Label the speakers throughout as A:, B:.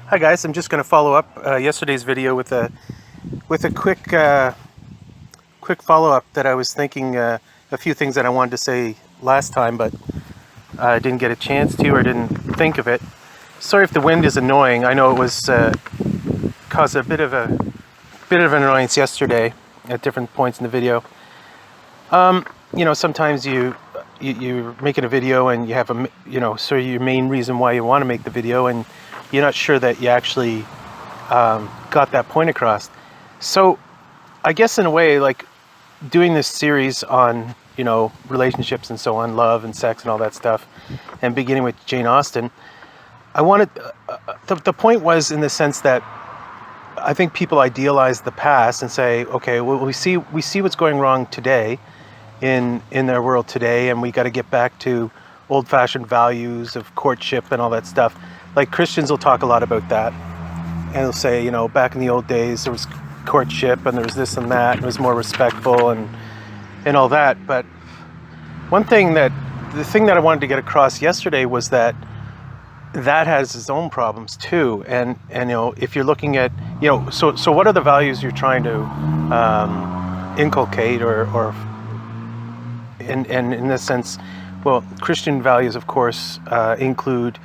A: Hi guys, I'm just going to follow up yesterday's video with a quick follow up that I was thinking a few things that I wanted to say last time, but I didn't get a chance to or didn't think of it. Sorry if the wind is annoying. I know it was caused a bit of an annoyance yesterday at different points in the video. Sometimes you're making a video and you have sort of your main reason why you want to make the video, and you're not sure that you actually got that point across. So I guess in a way, like doing this series on, relationships and so on, love and sex and all that stuff, and beginning with Jane Austen, I wanted, the point was in the sense that I think people idealize the past and say, okay, well, we see what's going wrong today in their world today, and we got to get back to old-fashioned values of courtship and all that stuff. Like Christians will talk a lot about that, and they'll say, back in the old days there was courtship and there was this and that, and it was more respectful and all that. But the thing that I wanted to get across yesterday was that has its own problems too. And if you're looking at, so what are the values you're trying to inculcate or and in this sense, well, Christian values, of course, include,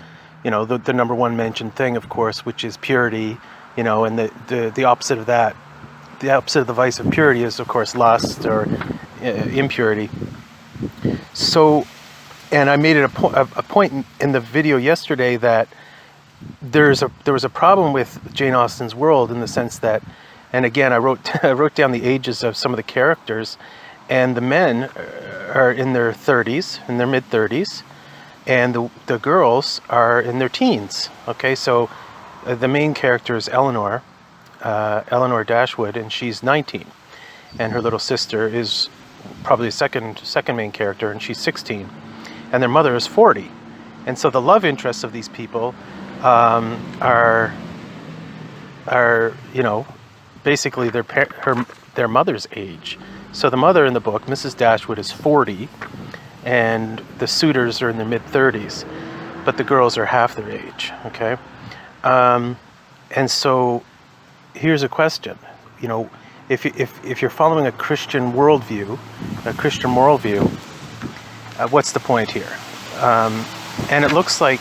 A: the number one mentioned thing, of course, which is purity, and the opposite of that, the opposite of the vice of purity is, of course, lust or impurity. So, and I made it a point in the video yesterday that there was a problem with Jane Austen's world in the sense that, and again, I wrote down the ages of some of the characters, and the men are in their 30s, in their mid 30s, and the girls are in their teens. Okay, so the main character is Eleanor Dashwood, and she's 19, and her little sister is probably the second main character, and she's 16, and their mother is 40, and so the love interests of these people are basically their mother's age. So the mother in the book, Mrs. Dashwood, is 40, and the suitors are in their mid-30s, but the girls are half their age, okay? And so here's a question. If you're following a Christian worldview, a Christian moral view, what's the point here? And it looks like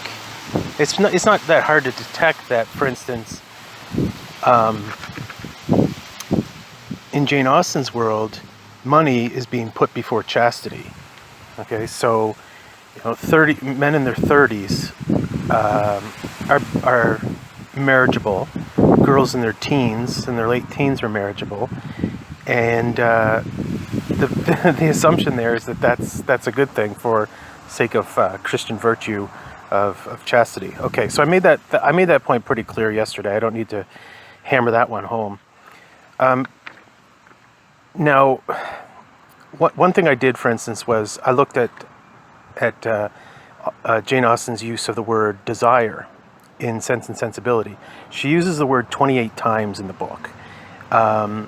A: it's not that hard to detect that, for instance, in Jane Austen's world, money is being put before chastity. Okay, so 30 men in their 30s are marriageable. Girls in their teens, in their late teens, are marriageable, and the assumption there is that that's a good thing for sake of Christian virtue of chastity. Okay, so I made that point pretty clear yesterday. I don't need to hammer that one home. Now, one thing I did, for instance, was I looked at Jane Austen's use of the word desire in Sense and Sensibility. She uses the word 28 times in the book, and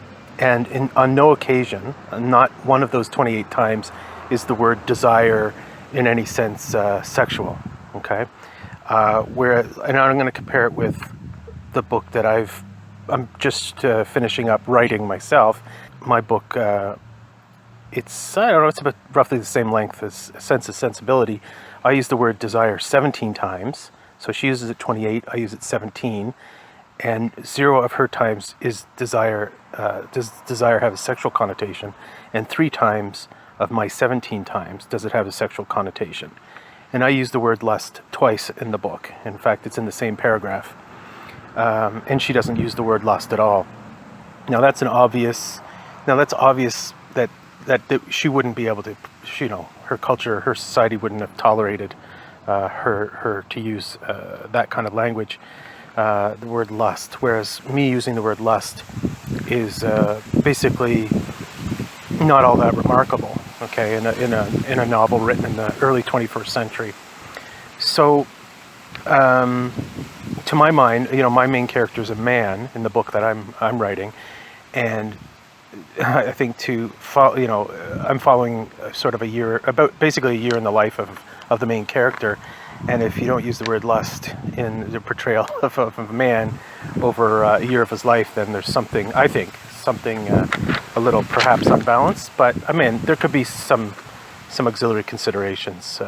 A: on no occasion, not one of those 28 times, is the word desire in any sense sexual. Okay, and I'm going to compare it with the book that I'm just finishing up writing myself. My book, it's about roughly the same length as Sense and Sensibility. I use the word desire 17 times. So she uses it 28, I use it 17. And 0 of her times is desire, does desire have a sexual connotation? And 3 times of my 17 times does it have a sexual connotation. And I use the word lust twice in the book. In fact, it's in the same paragraph. And she doesn't use the word lust at all. Now that's obvious that she wouldn't be able to, her culture, her society wouldn't have tolerated her to use that kind of language, the word lust. Whereas me using the word lust is basically not all that remarkable. Okay, in a novel written in the early 21st century. So, to my mind, my main character is a man in the book that I'm writing, and I think I'm following sort of basically a year in the life of the main character, And if you don't use the word lust in the portrayal of a man over a year of his life, then there's something, I think, something a little perhaps unbalanced. But I mean, there could be some auxiliary considerations,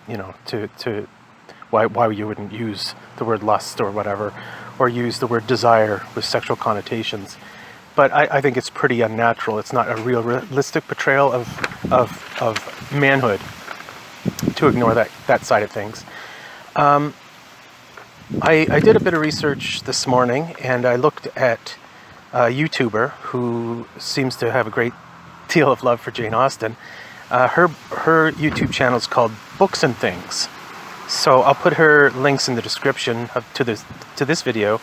A: you know, to why you wouldn't use the word lust or whatever, or use the word desire with sexual connotations. But I think it's pretty unnatural. It's not a realistic portrayal of manhood to ignore that side of things. I did a bit of research this morning, and I looked at a YouTuber who seems to have a great deal of love for Jane Austen. Her YouTube channel is called Books and Things. So I'll put her links in the description to this video,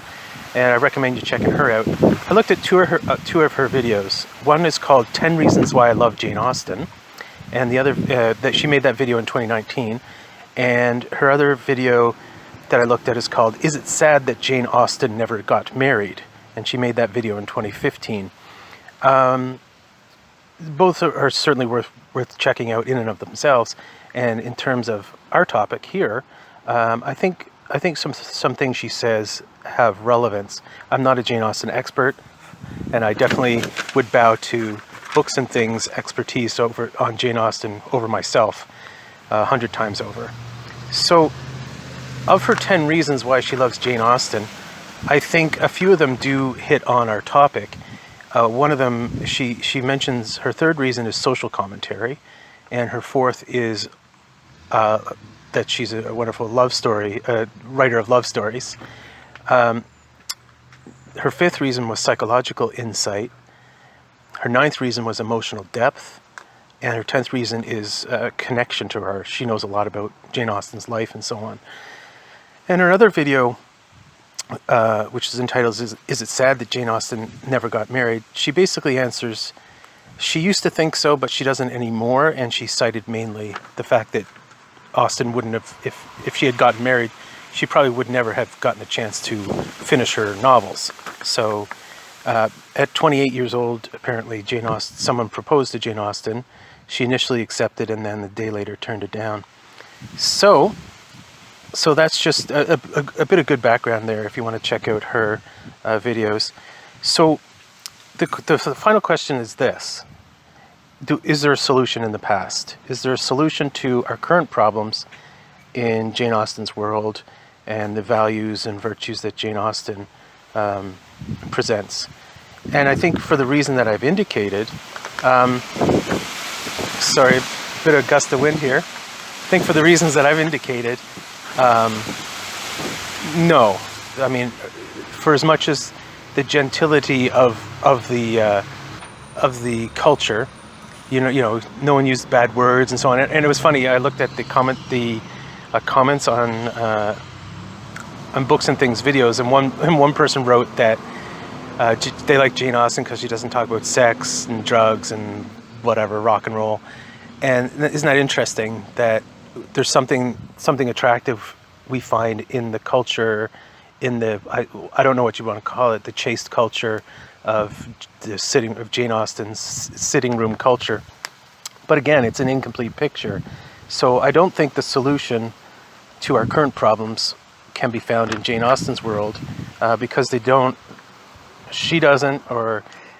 A: and I recommend you checking her out. I looked at two of her videos. One is called 10 Reasons Why I Love Jane Austen, and the other that she made that video in 2019. And her other video that I looked at is called Is It Sad That Jane Austen Never Got Married? And she made that video in 2015. Both are certainly worth checking out in and of themselves. And in terms of our topic here, I think some things she says have relevance. I'm not a Jane Austen expert, and I definitely would bow to Books and Things expertise on Jane Austen over myself 100 times over. So, of her 10 reasons why she loves Jane Austen, I think a few of them do hit on our topic. One of them, she mentions her third reason is social commentary, and her fourth is that she's a wonderful love story, writer of love stories. Her fifth reason was psychological insight. Her ninth reason was emotional depth. And her 10th reason is connection to her. She knows a lot about Jane Austen's life and so on. And her other video, which is entitled, Is It Sad That Jane Austen Never Got Married? She basically answers, she used to think so, but she doesn't anymore. And she cited mainly the fact that Austen wouldn't have, if she had gotten married, she probably would never have gotten a chance to finish her novels. So at 28 years old, apparently someone proposed to Jane Austen. She initially accepted, and then a day later turned it down. So that's just a bit of good background there if you want to check out her videos. So the final question is this. Is there a solution in the past? Is there a solution to our current problems in Jane Austen's world and the values and virtues that Jane Austen presents? And I think for the reason that I've indicated, sorry, a bit of gust of wind here. I think for the reasons that I've indicated, no. I mean, for as much as the gentility of the culture, you know, no one used bad words and so on. And it was funny. I looked at the comments on Books and Things videos, and one person wrote that they like Jane Austen because she doesn't talk about sex and drugs and whatever, rock and roll. And isn't that interesting that there's something attractive we find in the culture, in the I don't know what you want to call it, the chaste culture of Jane Austen's sitting room culture. But again, it's an incomplete picture. So I don't think the solution to our current problems can be found in Jane Austen's world because she doesn't,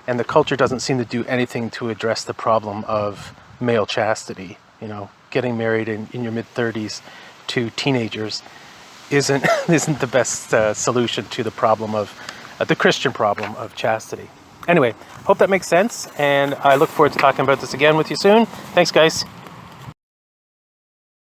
A: and the culture doesn't seem to do anything to address the problem of male chastity. You know, getting married in your mid-30s to teenagers isn't the best solution to the problem of the Christian problem of chastity. Anyway, hope that makes sense, and I look forward to talking about this again with you soon. Thanks, guys.